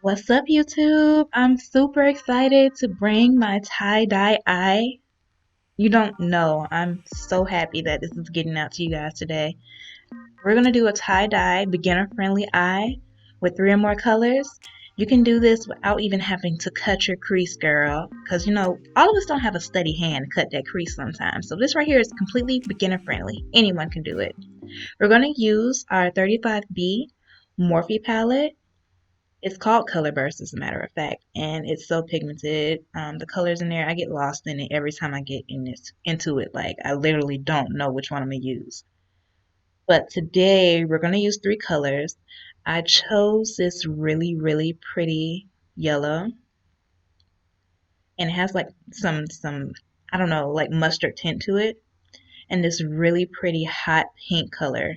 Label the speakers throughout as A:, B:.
A: What's up, YouTube? I'm super excited to bring my tie-dye eye. You don't know. I'm so happy that this is getting out to you guys today. We're going to do a tie-dye beginner-friendly eye with 3 or more colors. You can do this without even having to cut your crease, girl. Because, all of us don't have a steady hand to cut that crease sometimes. So this right here is completely beginner-friendly. Anyone can do it. We're going to use our 35B Morphe palette. It's called Color Burst, as a matter of fact, and it's so pigmented. The colors in there, I get lost in it every time I get into it. Like I literally don't know which one I'm gonna use. But today we're gonna use 3 colors. I chose this really, really pretty yellow, and it has like some I don't know, like mustard tint to it, and this really pretty hot pink color.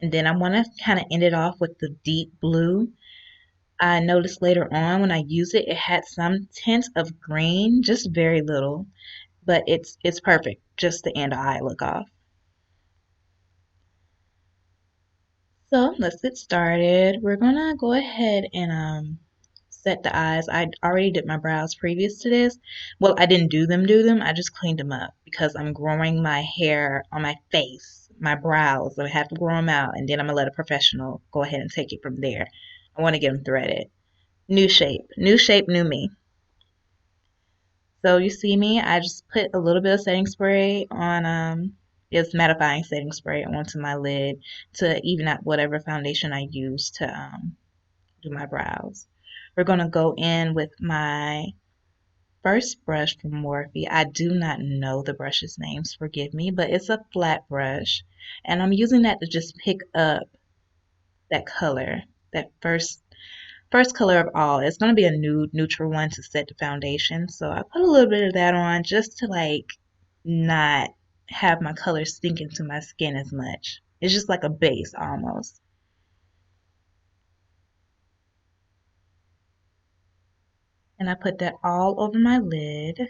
A: And then I want to kind of end it off with the deep blue. I noticed later on when I use it, it had some tint of green, just very little, but it's perfect just to end the eye look off. So let's get started. We're gonna go ahead and set the eyes. I already did my brows previous to this. Well, I didn't do them. I just cleaned them up because I'm growing my hair on my face, my brows. So I have to grow them out, and then I'm gonna let a professional go ahead and take it from there. I want to get them threaded. New shape, new me. So you see me, I just put a little bit of setting spray on, it's mattifying setting spray onto my lid to even out whatever foundation I use to do my brows. We're going to go in with my first brush from Morphe. I do not know the brush's names, forgive me, but it's a flat brush. And I'm using that to just pick up that color, that first color of all. It's going to be a nude neutral one to set the foundation. So I put a little bit of that on just to like not have my color sink into my skin as much. It's just like a base almost. And I put that all over my lid,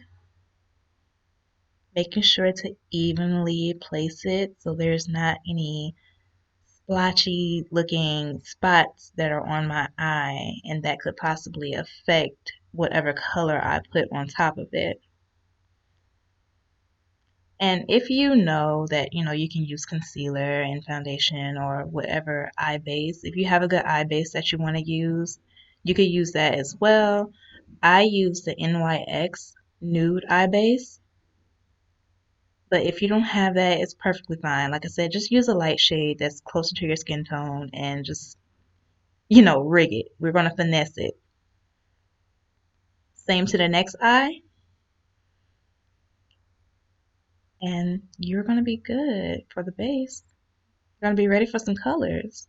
A: making sure to evenly place it so there's not any splotchy looking spots that are on my eye and that could possibly affect whatever color I put on top of it. And if you know that, you can use concealer and foundation or whatever eye base, if you have a good eye base that you want to use, you could use that as well. I use the NYX nude eye base, but if you don't have that, it's perfectly fine. Like I said, just use a light shade that's closer to your skin tone and just, rig it. We're going to finesse it. Same to the next eye, and you're going to be good for the base. You're going to be ready for some colors.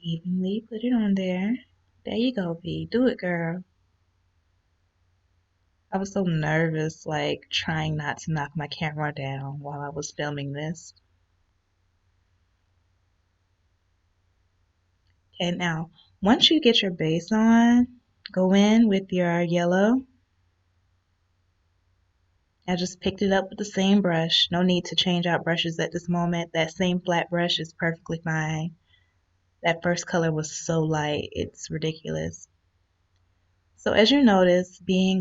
A: Evenly put it on there. There you go, V. Do it, girl. I was so nervous, like trying not to knock my camera down while I was filming this. Okay, now, once you get your base on, go in with your yellow. I just picked it up with the same brush. No need to change out brushes at this moment. That same flat brush is perfectly fine. That first color was so light, it's ridiculous. So as you notice, being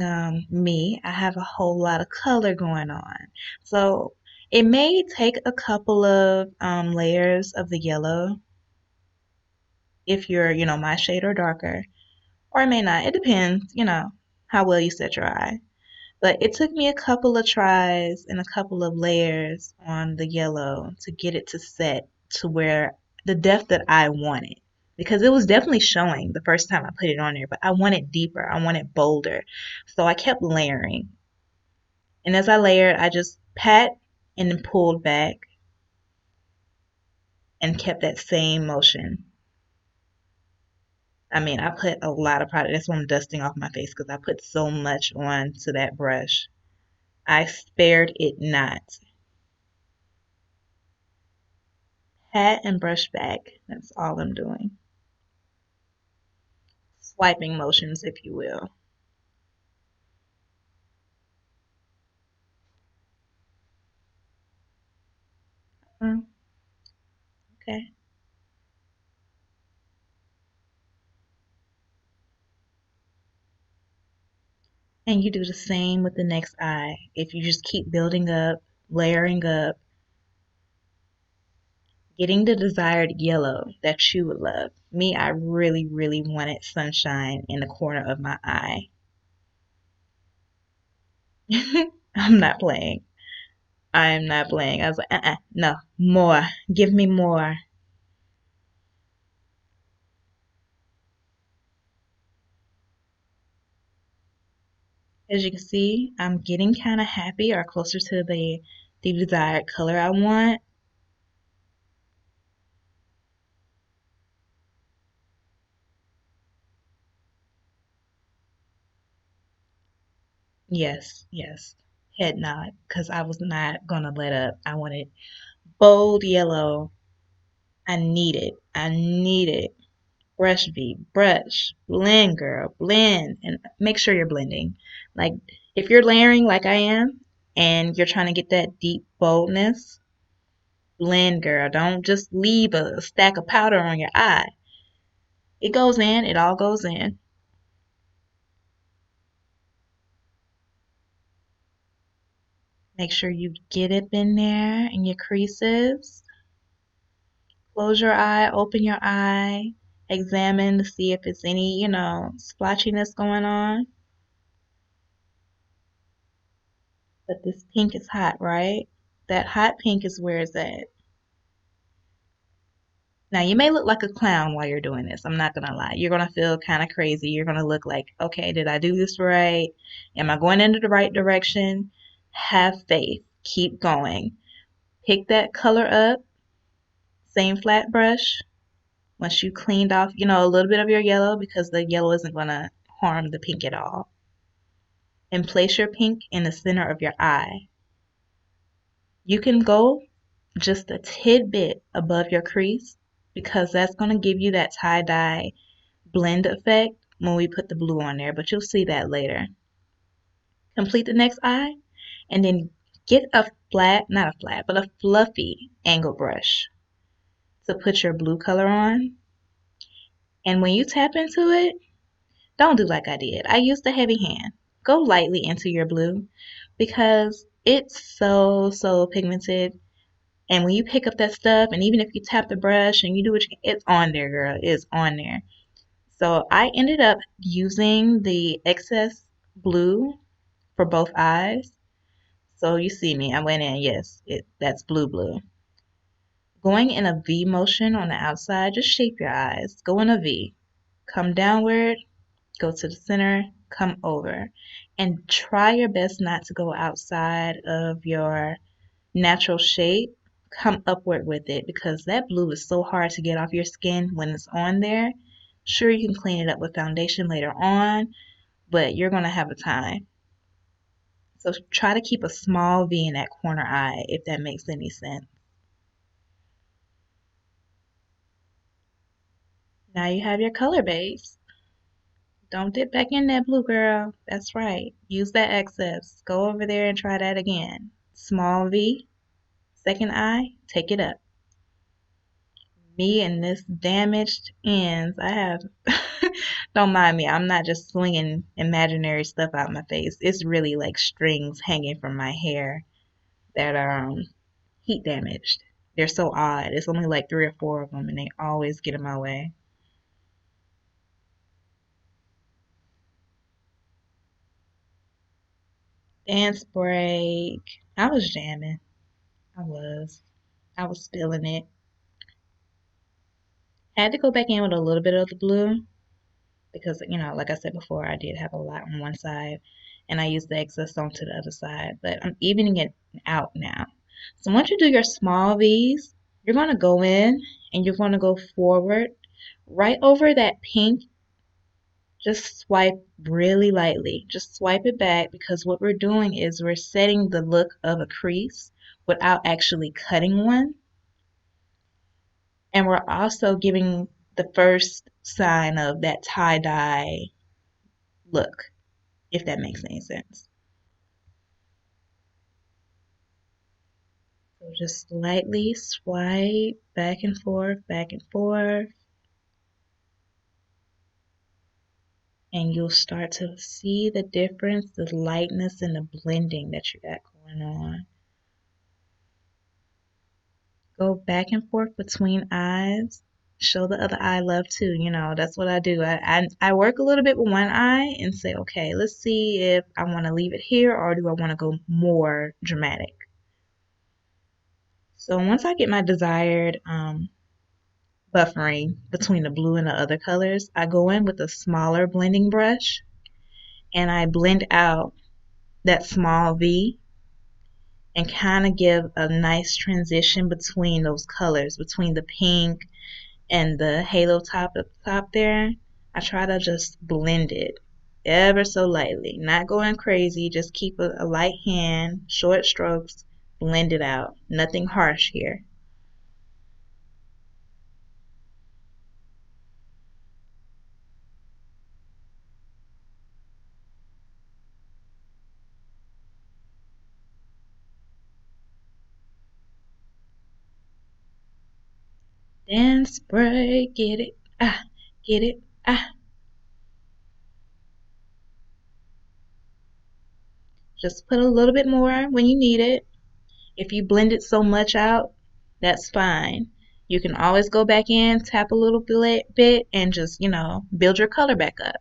A: me, I have a whole lot of color going on. So it may take a couple of layers of the yellow if you're, my shade or darker, or it may not. It depends, how well you set your eye. But it took me a couple of tries and a couple of layers on the yellow to get it to set to where the depth that I wanted. Because it was definitely showing the first time I put it on there, but I want it deeper. I want it bolder. So I kept layering. And as I layered, I just pat and then pulled back and kept that same motion. I mean, I put a lot of product. That's why I'm dusting off my face because I put so much on to that brush. I spared it not. Pat and brush back. That's all I'm doing. Swiping motions, if you will. Okay. And you do the same with the next eye. If you just keep building up, layering up, getting the desired yellow that you would love. Me, I really, really wanted sunshine in the corner of my eye. I'm not playing. I am not playing. I was like, no, more. Give me more. As you can see, I'm getting kind of happy or closer to the desired color I want. Yes, yes. Head nod, because I was not gonna let up. I wanted bold yellow. I need it. I need it. Brush V, brush, blend, girl, blend, and make sure you're blending. Like if you're layering like I am, and you're trying to get that deep boldness, blend, girl. Don't just leave a stack of powder on your eye. It goes in. It all goes in. Make sure you get it in there in your creases. Close your eye, open your eye, examine to see if it's any, splotchiness going on. But this pink is hot, right? That hot pink is where it's at. Now, you may look like a clown while you're doing this. I'm not gonna lie. You're gonna feel kind of crazy. You're gonna look like, okay, did I do this right? Am I going into the right direction? Have faith. Keep going. Pick that color up. Same flat brush. Once you cleaned off, a little bit of your yellow because the yellow isn't gonna harm the pink at all. And place your pink in the center of your eye. You can go just a tidbit above your crease because that's going to give you that tie-dye blend effect when we put the blue on there, but you'll see that later. Complete the next eye and then get a flat, not a flat, but a fluffy angle brush to put your blue color on. And when you tap into it, don't do like I did. I used a heavy hand. Go lightly into your blue because it's so, so pigmented. And when you pick up that stuff, and even if you tap the brush and you do it's on there, girl. It's on there. So I ended up using the excess blue for both eyes. So you see me, I went in, yes, that's blue. Going in a V motion on the outside, just shape your eyes. Go in a V. Come downward, go to the center, come over. And try your best not to go outside of your natural shape. Come upward with it because that blue is so hard to get off your skin when it's on there. Sure, you can clean it up with foundation later on, but you're going to have a time. So try to keep a small V in that corner eye if that makes any sense. Now you have your color base. Don't dip back in that blue, girl. That's right. Use that excess. Go over there and try that again. Small V, second eye, take it up. Me and this damaged ends. I have, don't mind me, I'm not just slinging imaginary stuff out my face. It's really like strings hanging from my hair that are heat damaged. They're so odd. It's only like three or four of them, and they always get in my way. Dance break. I was jamming. I was. I was feeling it. Had to go back in with a little bit of the blue because, like I said before, I did have a lot on one side and I used the excess onto the other side, but I'm evening it out now. So once you do your small V's, you're going to go in and you're going to go forward right over that pink. Just swipe really lightly. Just swipe it back because what we're doing is we're setting the look of a crease without actually cutting one. And we're also giving the first sign of that tie-dye look, if that makes any sense. So So just lightly swipe back and forth, and you'll start to see the difference, the lightness and the blending that you got going on. Go back and forth between eyes. Show the other eye love too. That's what I do. I work a little bit with one eye and say, okay, let's see if I want to leave it here or do I want to go more dramatic. So once I get my desired buffering between the blue and the other colors, I go in with a smaller blending brush and I blend out that small V and kind of give a nice transition between those colors, between the pink and the halo top up top there. I try to just blend it ever so lightly, not going crazy, just keep a light hand, short strokes, blend it out. Nothing harsh here. Dance break, get it, get it, Just put a little bit more when you need it. If you blend it so much out, that's fine. You can always go back in, tap a little bit, and just, build your color back up.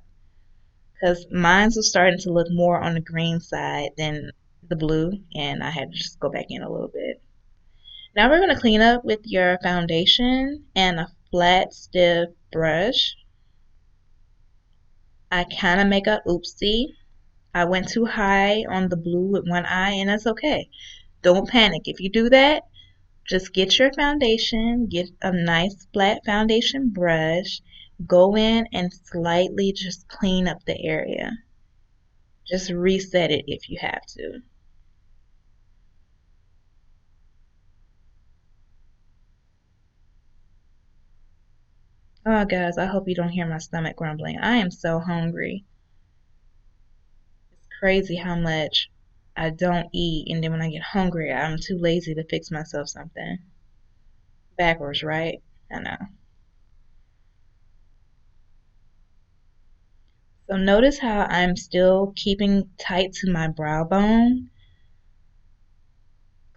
A: Because mine's was starting to look more on the green side than the blue, and I had to just go back in a little bit. Now we're going to clean up with your foundation and a flat, stiff brush. I kind of make a oopsie. I went too high on the blue with one eye, and that's okay. Don't panic. If you do that, just get your foundation, get a nice flat foundation brush, go in and slightly just clean up the area. Just reset it if you have to. Oh, guys, I hope you don't hear my stomach grumbling. I am so hungry. It's crazy how much I don't eat, and then when I get hungry, I'm too lazy to fix myself something. Backwards, right? I know. So notice how I'm still keeping tight to my brow bone.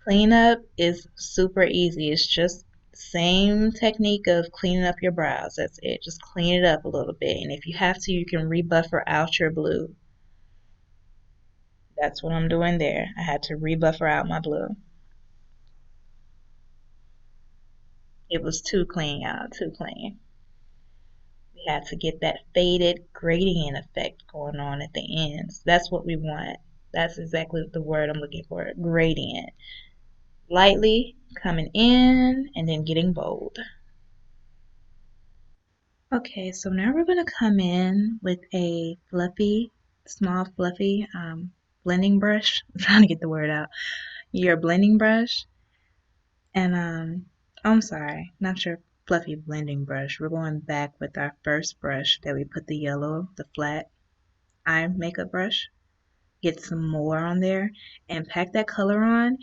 A: Cleanup is super easy. It's just the same technique of cleaning up your brows. That's it. Just clean it up a little bit. And if you have to, you can rebuffer out your blue. That's what I'm doing there. I had to rebuffer out my blue. It was too clean, y'all. Too clean. We had to get that faded gradient effect going on at the ends. That's what we want. That's exactly the word I'm looking for. Gradient. Lightly coming in and then getting bold. Okay, so now we're going to come in with a small fluffy blending brush. I'm trying to get the word out. Your blending brush. And I'm sorry, not your fluffy blending brush. We're going back with our first brush that we put the yellow, the flat eye makeup brush. Get some more on there and pack that color on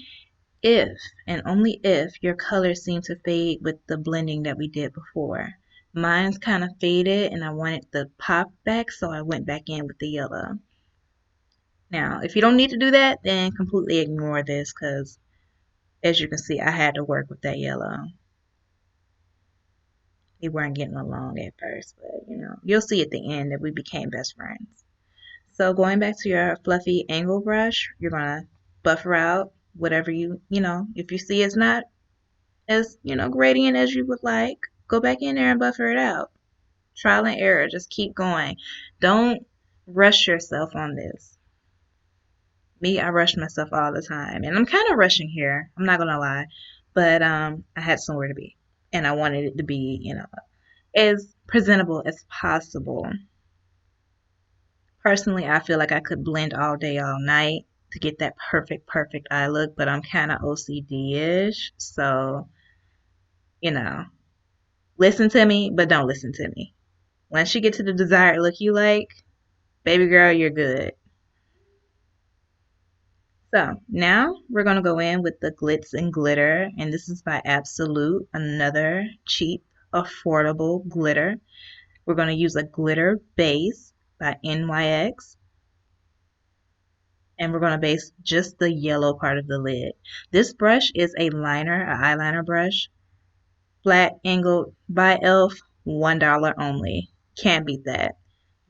A: if and only if your colors seem to fade with the blending that we did before. Mine's kind of faded and I wanted the pop back, so I went back in with the yellow. Now, if you don't need to do that, then completely ignore this because as you can see, I had to work with that yellow. We weren't getting along at first, but you'll see at the end that we became best friends. So going back to your fluffy angle brush, you're going to buffer out whatever if you see it's not as, gradient as you would like, go back in there and buffer it out. Trial and error, just keep going. Don't rush yourself on this. Me, I rush myself all the time, and I'm kind of rushing here. I'm not gonna lie, but I had somewhere to be, and I wanted it to be, as presentable as possible. Personally, I feel like I could blend all day, all night to get that perfect eye look, but I'm kind of OCD-ish, so you know, listen to me, but don't listen to me. Once you get to the desired look you like, baby girl, you're good. So now we're going to go in with the Glitz and Glitter, and this is by Absolute, another cheap, affordable glitter. We're going to use a glitter base by NYX, and we're going to base just the yellow part of the lid. This brush is a liner, an eyeliner brush, flat angled by e.l.f., $1 only. Can't beat that.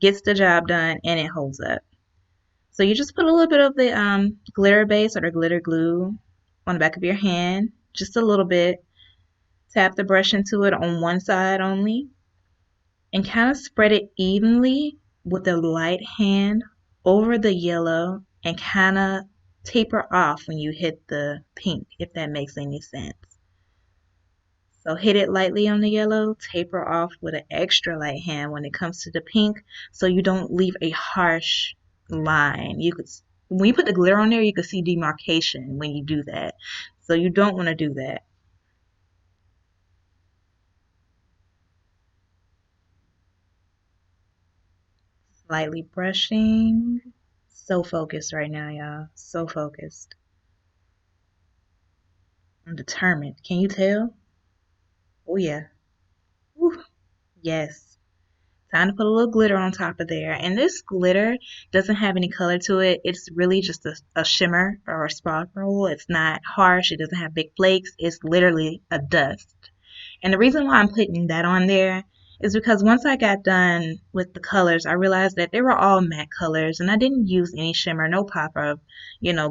A: Gets the job done and it holds up. So you just put a little bit of the glitter base or the glitter glue on the back of your hand, just a little bit. Tap the brush into it on one side only and kind of spread it evenly with a light hand over the yellow and kind of taper off when you hit the pink, if that makes any sense. So hit it lightly on the yellow, taper off with an extra light hand when it comes to the pink so you don't leave a harsh line. When you put the glitter on there, you can see demarcation when you do that. So you don't want to do that. Lightly brushing. So focused right now, y'all. So focused. I'm determined. Can you tell? Oh yeah. Woo. Yes. Time to put a little glitter on top of there. And this glitter doesn't have any color to it. It's really just a shimmer or a sparkle. It's not harsh. It doesn't have big flakes. It's literally a dust. And the reason why I'm putting that on there is because once I got done with the colors, I realized that they were all matte colors and I didn't use any shimmer, no pop of,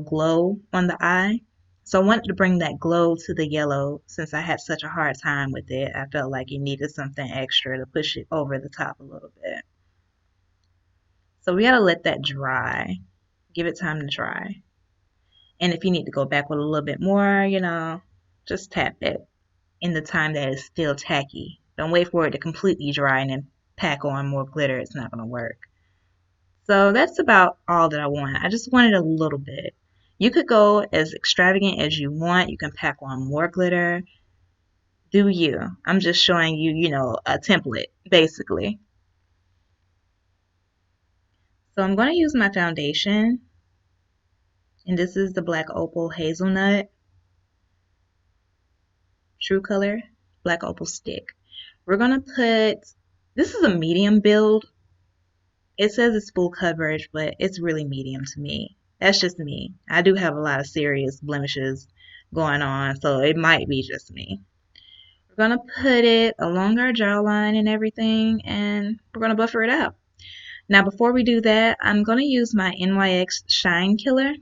A: glow on the eye. So I wanted to bring that glow to the yellow since I had such a hard time with it. I felt like it needed something extra to push it over the top a little bit. So we gotta let that dry. Give it time to dry. And if you need to go back with a little bit more, just tap it in the time that it's still tacky. Don't wait for it to completely dry and then pack on more glitter. It's not gonna work. So that's about all that I want. I just wanted a little bit. You could go as extravagant as you want. You can pack on more glitter. Do you? I'm just showing you, a template, basically. So I'm going to use my foundation. And this is the Black Opal Hazelnut True Color Black Opal Stick. We're going to this is a medium build. It says it's full coverage, but it's really medium to me. That's just me. I do have a lot of serious blemishes going on, so it might be just me. We're going to put it along our jawline and everything, and we're going to buffer it out. Now, before we do that, I'm going to use my NYX Shine Killer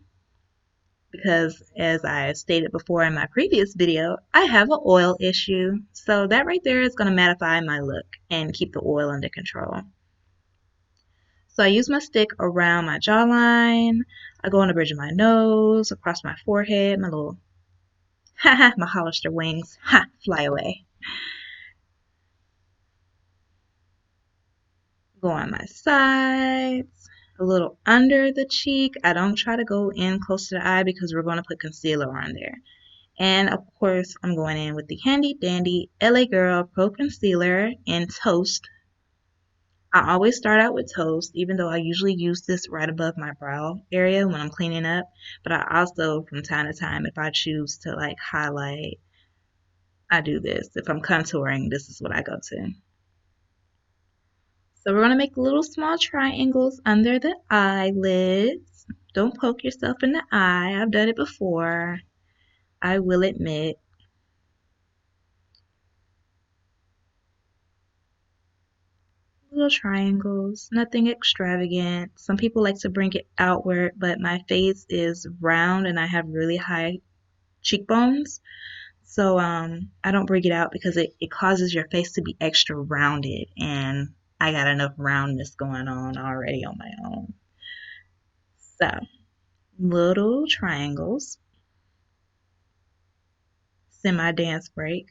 A: because, as I stated before in my previous video, I have an oil issue. So that right there is going to mattify my look and keep the oil under control. So I use my stick around my jawline. I go on the bridge of my nose, across my forehead, my little, my Hollister wings, fly away. Go on my sides, a little under the cheek. I don't try to go in close to the eye because we're going to put concealer on there. And of course, I'm going in with the handy dandy LA Girl Pro Concealer in Toast. I always start out with Toast, even though I usually use this right above my brow area when I'm cleaning up. But I also, from time to time, if I choose to like highlight, I do this. If I'm contouring, this is what I go to. So we're going to make little small triangles under the eyelids. Don't poke yourself in the eye. I've done it before. I will admit. Little triangles, nothing extravagant. Some people like to bring it outward, but my face is round and I have really high cheekbones. So I don't bring it out because it causes your face to be extra rounded, and I got enough roundness going on already on my own. So little triangles. Semi dance break.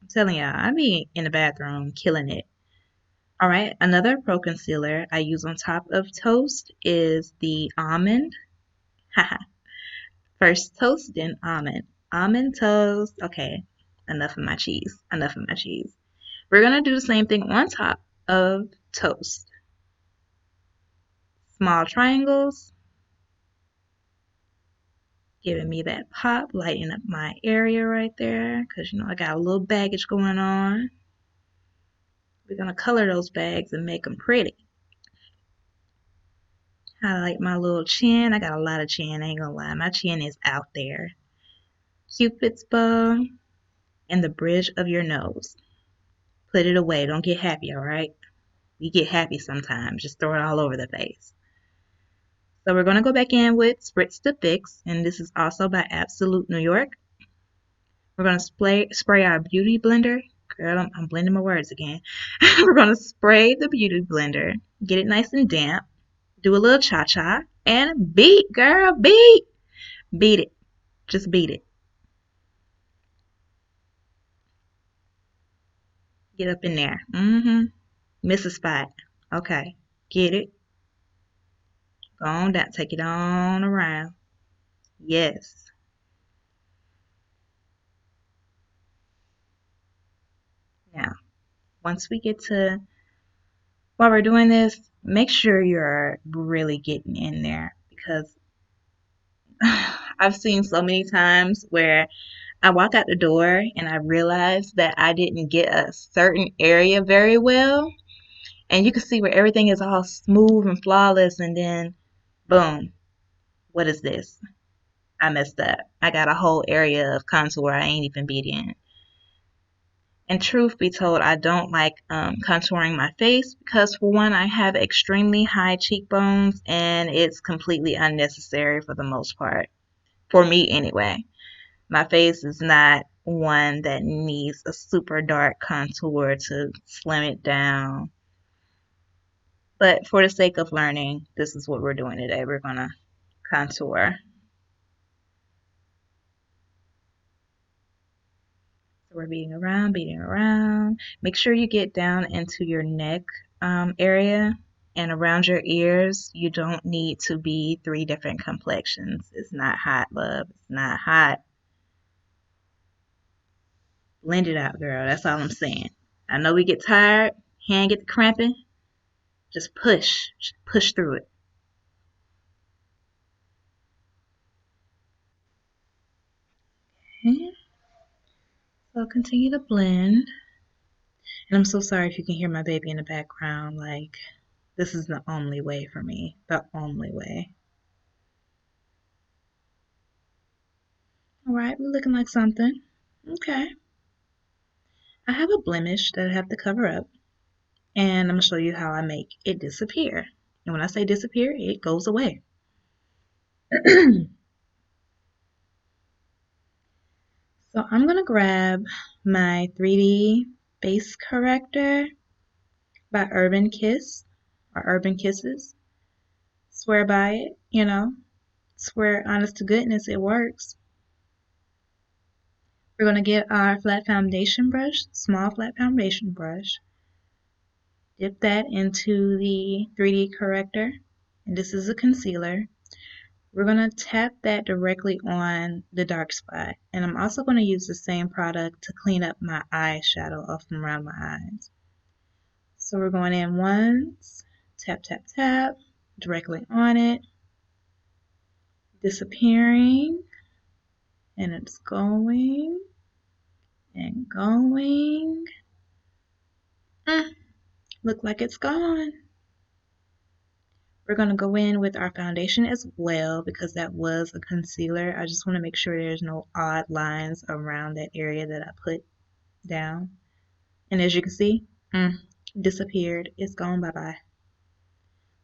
A: I'm telling y'all, I be in the bathroom killing it. All right, another pro concealer I use on top of Toast is the Almond. Haha. First Toast, then Almond. Almond toast. Okay, enough of my cheese. Enough of my cheese. We're going to do the same thing on top of Toast. Small triangles. Giving me that pop, lighting up my area right there, because you know I got a little baggage going on. We're going to color those bags and make them pretty. Highlight my little chin. I got a lot of chin, I ain't gonna lie. My chin is out there. Cupid's bow and the bridge of your nose. Put it away. Don't get happy, alright? We get happy sometimes. Just throw it all over the face. So we're going to go back in with Spritz to Fix, and this is also by Absolute New York. We're going to spray our beauty blender. Girl, I'm blending my words again. We're going to spray the beauty blender. Get it nice and damp. Do a little cha-cha. And beat, girl, beat. Beat it. Just beat it. Get up in there. Miss a spot. Okay. Get it. Go on down. Take it on around. Yes. Now, once we get to, while we're doing this, make sure you're really getting in there, because I've seen so many times where I walk out the door and I realize that I didn't get a certain area very well. And you can see where everything is all smooth and flawless, and then boom, what is this? I messed up. I got a whole area of contour I ain't even beat in. And truth be told, I don't like contouring my face because, for one, I have extremely high cheekbones and it's completely unnecessary for the most part. For me, anyway. My face is not one that needs a super dark contour to slim it down. But for the sake of learning, this is what we're doing today. We're going to contour. So we're beating around. Make sure you get down into your neck area and around your ears. You don't need to be 3 different complexions. It's not hot, love. It's not hot. Blend it out, girl. That's all I'm saying. I know we get tired. Hand get the cramping. Just push. Just push through it. Okay. So continue to blend. And I'm so sorry if you can hear my baby in the background. Like, this is the only way for me. The only way. Alright, we're looking like something. Okay. I have a blemish that I have to cover up. And I'm going to show you how I make it disappear. And when I say disappear, it goes away. So I'm going to grab my 3D base corrector by Urban Kiss or Urban Kisses. Swear by it, you know. Swear honest to goodness it works. We're going to get our flat foundation brush, small flat foundation brush. Dip that into the 3D corrector. And this is a concealer. We're going to tap that directly on the dark spot. And I'm also going to use the same product to clean up my eyeshadow off from around my eyes. So we're going in once, tap, tap, tap, directly on it, disappearing, and it's going and going. Look like it's gone. We're going to go in with our foundation as well because that was a concealer. I just want to make sure there's no odd lines around that area that I put down. And as you can see, disappeared. It's gone bye-bye.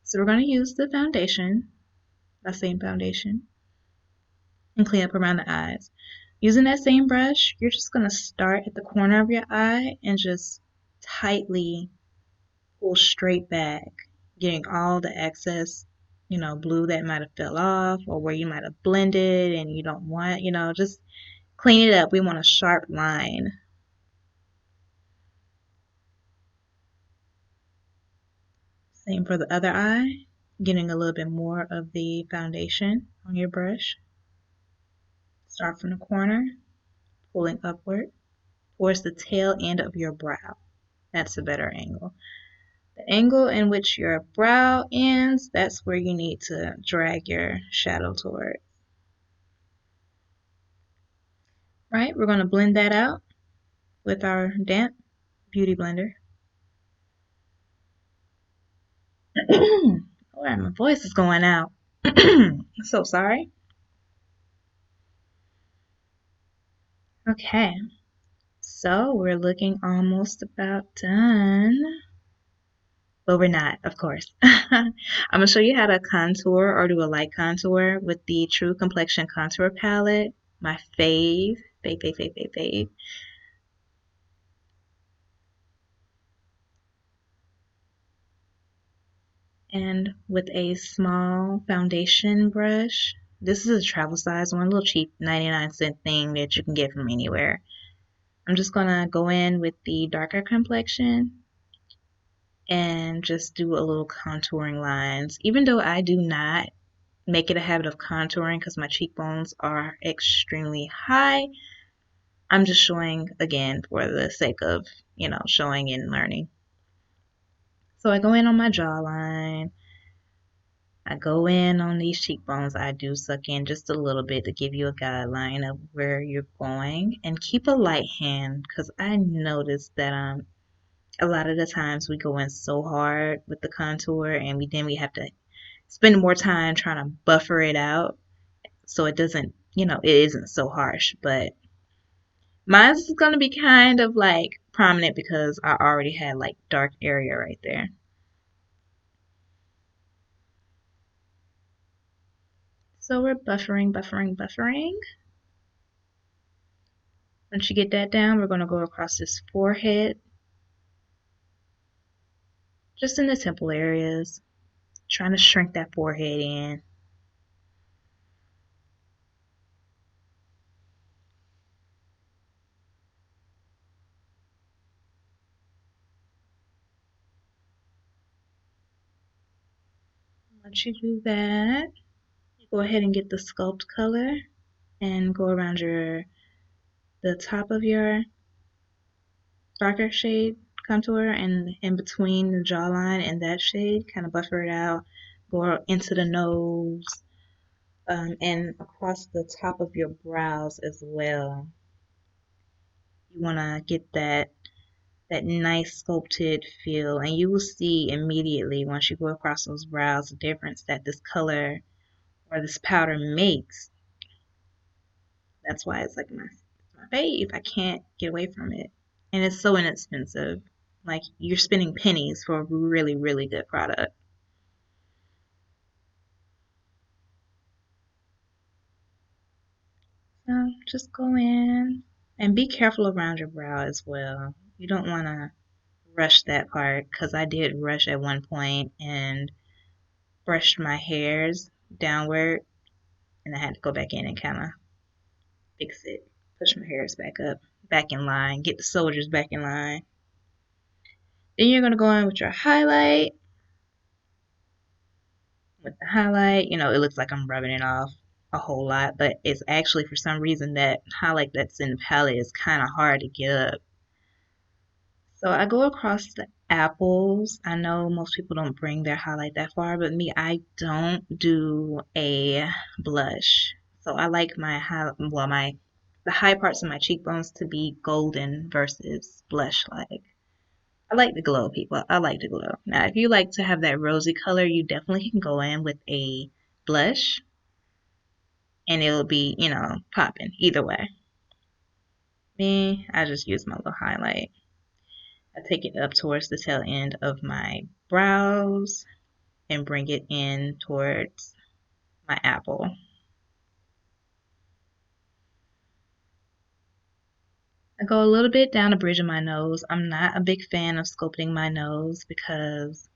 A: So we're going to use the foundation, that same foundation, and clean up around the eyes. Using that same brush, you're just going to start at the corner of your eye and just tightly pull straight back, getting all the excess, blue that might have fell off or where you might have blended and you don't want, just clean it up. We want a sharp line. Same for the other eye, getting a little bit more of the foundation on your brush. Start from the corner, pulling upward towards the tail end of your brow. That's a better angle. The angle in which your brow ends, that's where you need to drag your shadow toward. Right, we're going to blend that out with our damp beauty blender. Alright, my voice is going out. So sorry. Okay, so we're looking almost about done. But we're not, of course. I'm going to show you how to contour or do a light contour with the True Complexion Contour Palette. My fave. Fave, fave, fave, fave, fave. And with a small foundation brush, this is a travel size one, a little cheap 99-cent thing that you can get from anywhere. I'm just gonna go in with the darker complexion and just do a little contouring lines. Even though I do not make it a habit of contouring because my cheekbones are extremely high, I'm just showing again for the sake of, showing and learning. So I go in on my jawline. I go in on these cheekbones. I do suck in just a little bit to give you a guideline of where you're going, and keep a light hand because I noticed that a lot of the times we go in so hard with the contour and we have to spend more time trying to buffer it out so it doesn't, it isn't so harsh. But mine's is gonna be kind of like prominent because I already had like dark area right there. So we're buffering, buffering, buffering. Once you get that down, we're going to go across this forehead, just in the temple areas, trying to shrink that forehead in. Once you do that, you go ahead and get the sculpt color and go around the top of your darker shade contour and in between the jawline and that shade, kind of buffer it out, go into the nose, and across the top of your brows as well. You want to get that nice sculpted feel, and you will see immediately once you go across those brows the difference that this color or this powder makes. That's why it's like my fave. I can't get away from it, and it's so inexpensive. Like, you're spending pennies for a really, really good product. So just go in and be careful around your brow as well. You don't want to rush that part, because I did rush at one point and brushed my hairs downward, and I had to go back in and kind of fix it, push my hairs back up, back in line, get the soldiers back in line. Then you're going to go in with your highlight. With the highlight, it looks like I'm rubbing it off a whole lot, but it's actually, for some reason, that highlight that's in the palette is kind of hard to get up. So I go across the apples. I know most people don't bring their highlight that far, but me, I don't do a blush. So I like the high parts of my cheekbones to be golden versus blush like. I like the glow, people. I like the glow. Now, if you like to have that rosy color, you definitely can go in with a blush and it'll be, popping either way. Me, I just use my little highlight. I take it up towards the tail end of my brows and bring it in towards my apple. I go a little bit down the bridge of my nose. I'm not a big fan of sculpting my nose because,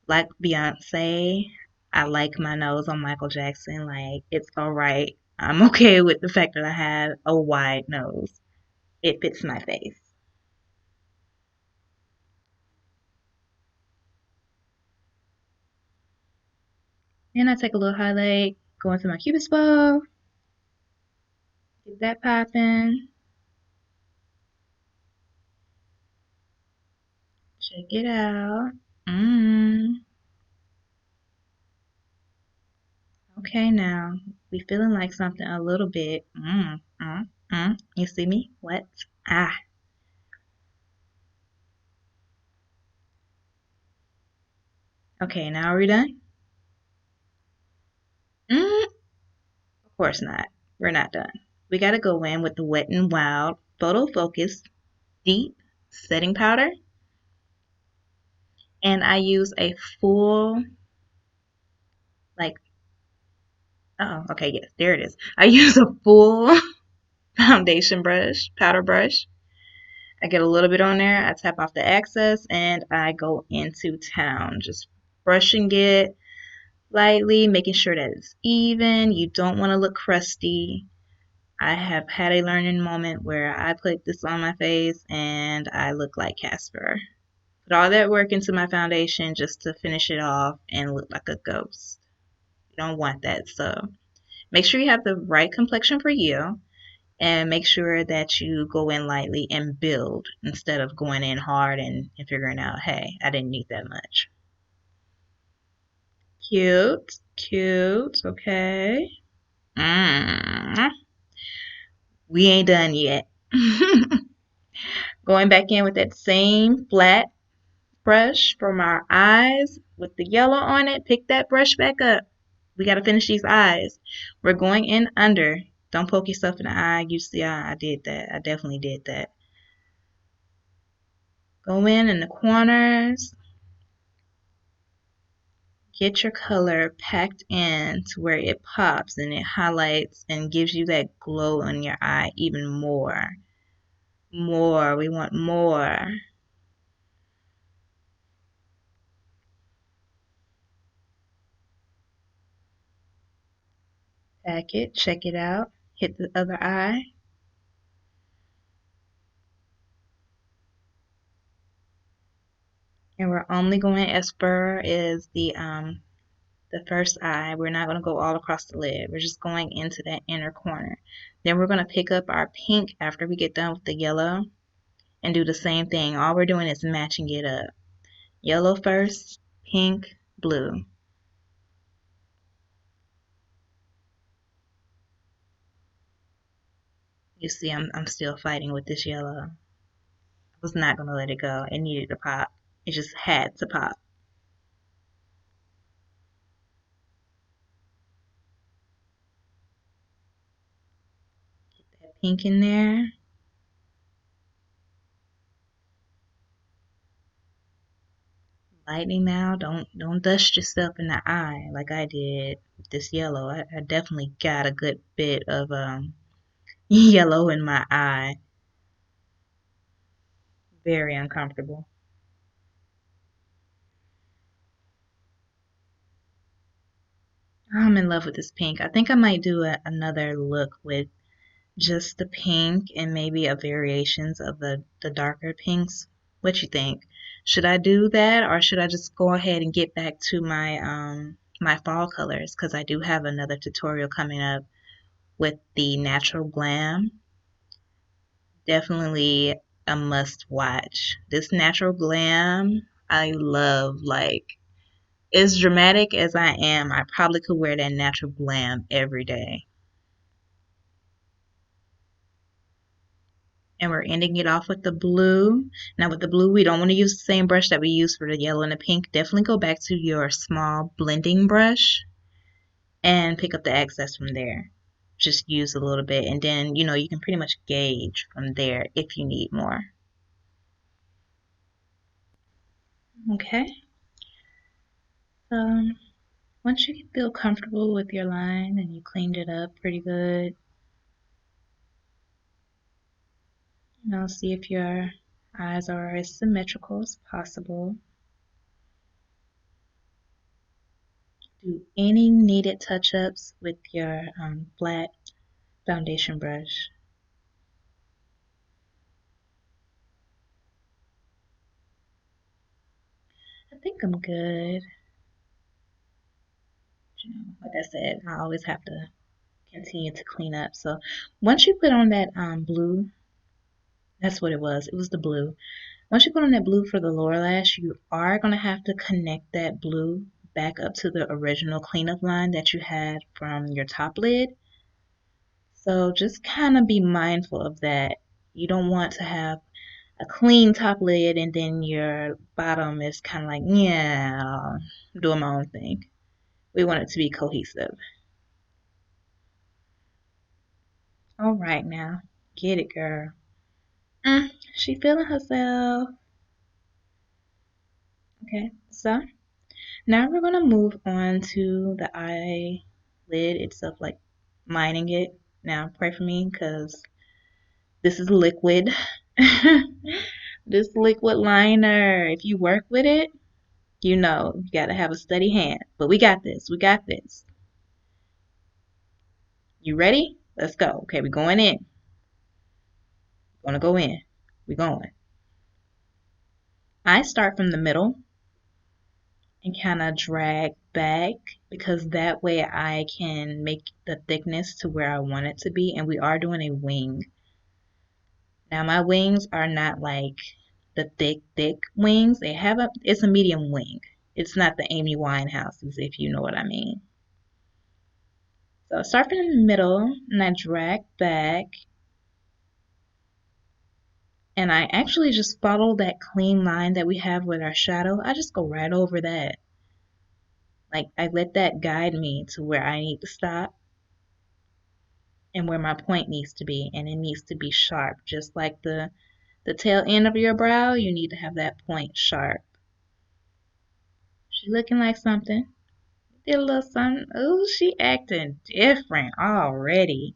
A: like Beyonce, I like my nose on Michael Jackson. Like, it's alright. I'm okay with the fact that I have a wide nose. It fits my face. And I take a little highlight, go into my cupid's bow, get that popping. Check it out. Okay, now we feeling like something a little bit. You see me? What? Ah. Okay, now are we done? Of course not. We're not done. We gotta go in with the Wet and Wild Photofocus Deep Setting Powder. And I use a full, like, oh, okay, yes, there it is. I use a full foundation brush, powder brush. I get a little bit on there, I tap off the excess, and I go into town. Just brushing it lightly, making sure that it's even. You don't want to look crusty. I have had a learning moment where I put this on my face and I look like Casper. Put all that work into my foundation just to finish it off and look like a ghost. You don't want that. So make sure you have the right complexion for you and make sure that you go in lightly and build instead of going in hard and figuring out, hey, I didn't need that much. Cute, cute, okay. Mm, we ain't done yet. Going back in with that same flat brush from our eyes with the yellow on it. Pick that brush back up. We got to finish these eyes. We're going in under. Don't poke yourself in the eye. You see, I did that. I definitely did that. Go in the corners. Get your color packed in to where it pops and it highlights and gives you that glow on your eye even more. More. We want more. Pack it. Check it out. Hit the other eye. And we're only going as far as the first eye. We're not going to go all across the lid. We're just going into that inner corner. Then we're going to pick up our pink after we get done with the yellow and do the same thing. All we're doing is matching it up. Yellow first, pink, blue. You see, I'm still fighting with this yellow. I was not going to let it go. It needed to pop. It just had to pop. Get that pink in there. Lightning now. Don't dust yourself in the eye like I did with this yellow. I definitely got a good bit of yellow in my eye. Very uncomfortable. I'm in love with this pink. I think I might do another look with just the pink and maybe a variations of the darker pinks. What you think? Should I do that or should I just go ahead and get back to my fall colors? Because I do have another tutorial coming up with the natural glam. Definitely a must watch. This natural glam I love. Like, as dramatic as I am, I probably could wear that natural glam every day. And we're ending it off with the blue. Now with the blue, we don't want to use the same brush that we use for the yellow and the pink. Definitely go back to your small blending brush and pick up the excess from there. Just use a little bit and then, you can pretty much gauge from there if you need more. Okay. Once you feel comfortable with your line and you cleaned it up pretty good, see if your eyes are as symmetrical as possible. Do any needed touch-ups with your flat foundation brush. I think I'm good. Like I said, I always have to continue to clean up. So once you put on that blue, that's what it was. It was the blue. Once you put on that blue for the lower lash, you are going to have to connect that blue back up to the original cleanup line that you had from your top lid. So just kind of be mindful of that. You don't want to have a clean top lid and then your bottom is kind of like, yeah, doing my own thing. We want it to be cohesive. All right now, get it, girl. She feeling herself. Okay, so now we're gonna move on to the eyelid itself, like lining it. Now pray for me, cause this is liquid. This liquid liner. If you work with it, you know you gotta have a steady hand. But we got this. We got this. You ready? Let's go. Okay, we're going in. We're gonna go in. We're going. I start from the middle and kind of drag back because that way I can make the thickness to where I want it to be. And we are doing a wing. Now my wings are not like the thick wings. It's a medium wing. It's not the Amy Winehouses, if you know what I mean. So I start from the middle and I drag back. And I actually just follow that clean line that we have with our shadow. I just go right over that. Like I let that guide me to where I need to stop and where my point needs to be. And it needs to be sharp. Just like the tail end of your brow, you need to have that point sharp. She looking like something. Did a little something. Oh, she acting different already.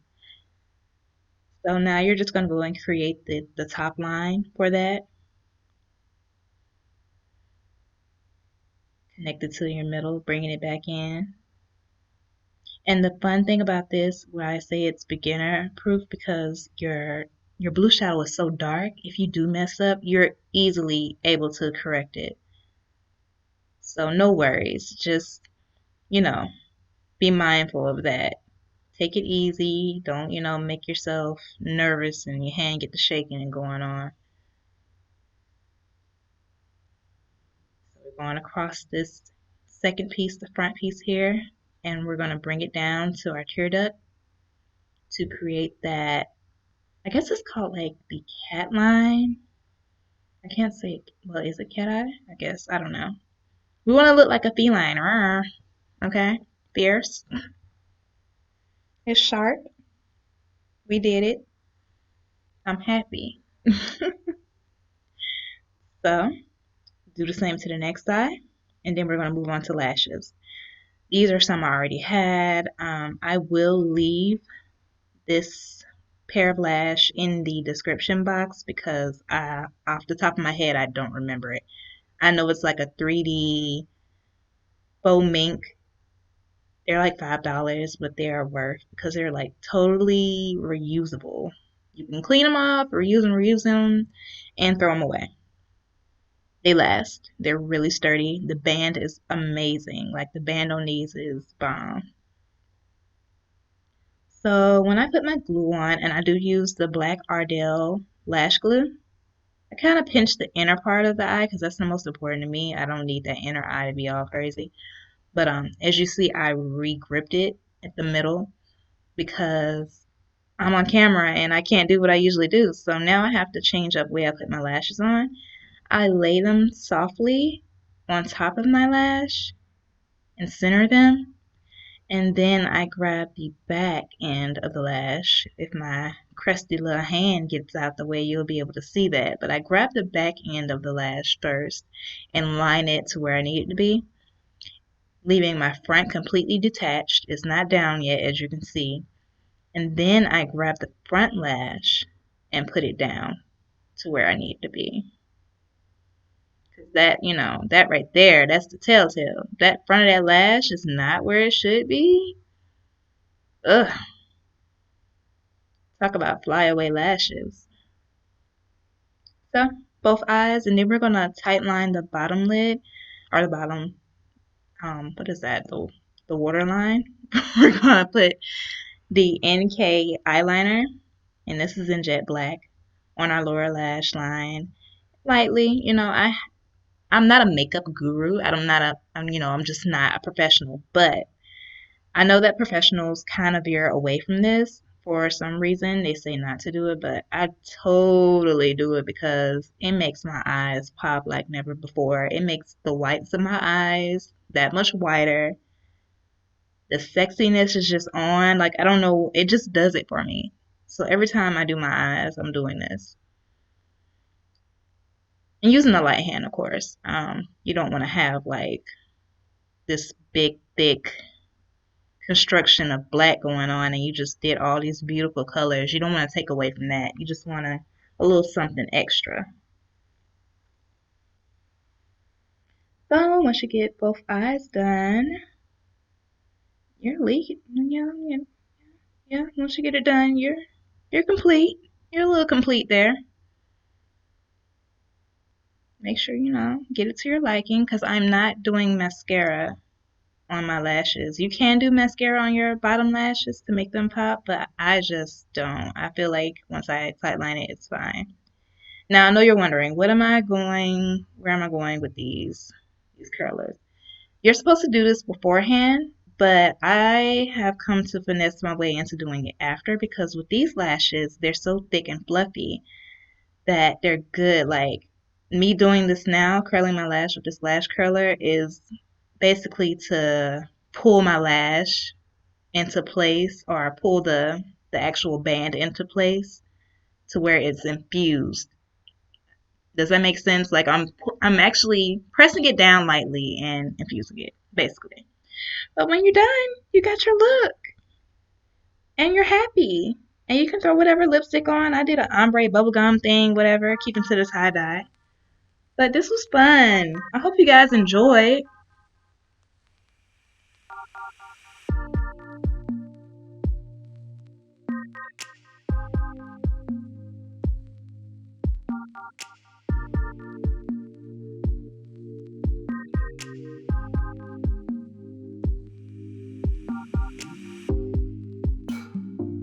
A: So now you're just going to go and create the top line for that. Connect it to your middle, bringing it back in. And the fun thing about this, where I say it's beginner proof, because your blue shadow is so dark, if you do mess up, you're easily able to correct it. So no worries. Just, be mindful of that. Take it easy. Don't, make yourself nervous and your hand get to shaking and going on. So we're going across this second piece, the front piece here, and we're going to bring it down to our tear duct to create that, I guess it's called like the cat line. I can't say, well, is it cat eye? I guess, I don't know. We want to look like a feline, okay? Fierce. It's sharp. We did it. I'm happy. So, do the same to the next eye, and then we're going to move on to lashes. These are some I already had. I will leave this pair of lash in the description box because off the top of my head, I don't remember it. I know it's like a 3D faux mink. They're like $5, but they are worth because they're like totally reusable. You can clean them off, reuse them, and throw them away. They last. They're really sturdy. The band is amazing. Like the band on these is bomb. So when I put my glue on, and I do use the black Ardell lash glue, I kind of pinch the inner part of the eye because that's the most important to me. I don't need that inner eye to be all crazy. But as you see, I re-gripped it at the middle because I'm on camera and I can't do what I usually do. So now I have to change up the way I put my lashes on. I lay them softly on top of my lash and center them. And then I grab the back end of the lash. If my crusty little hand gets out the way, you'll be able to see that. But I grab the back end of the lash first and line it to where I need it to be, leaving my front completely detached. It's not down yet, as you can see. And then I grab the front lash and put it down to where I need it to be. Because that, that right there, that's the telltale. That front of that lash is not where it should be. Ugh. Talk about flyaway lashes. So, both eyes, and then we're going to tight line the bottom lid, or the bottom, what is that, the waterline. We're going to put the NK eyeliner, and this is in jet black, on our lower lash line. Lightly, I'm not a makeup guru. I'm just not a professional, but I know that professionals kind of veer away from this For some reason, they say not to do it, but I totally do it because it makes my eyes pop like never before. It makes the whites of my eyes that much whiter. The sexiness is just on. Like, I don't know, it just does it for me. So every time I do my eyes, I'm doing this. And using the light hand, of course. You don't want to have like this big, thick construction of black going on and you just did all these beautiful colors. You don't want to take away from that. You just want a little something extra. So once you get both eyes done, you're lead. Yeah. Once you get it done, you're complete. You're a little complete there. Make sure get it to your liking because I'm not doing mascara on my lashes. You can do mascara on your bottom lashes to make them pop, but I just don't. I feel like once I tightline it, it's fine. Now I know you're wondering, where am I going with these curlers? You're supposed to do this beforehand, but I have come to finesse my way into doing it after because with these lashes, they're so thick and fluffy that they're good. Like me doing this now, curling my lash with this lash curler is basically to pull my lash into place or pull the actual band into place to where it's infused. Does that make sense? Like I'm actually pressing it down lightly and infusing it, basically. But when you're done, you got your look and you're happy. And you can throw whatever lipstick on. I did an ombre bubblegum thing, whatever, keeping to the tie-dye. But this was fun. I hope you guys enjoyed.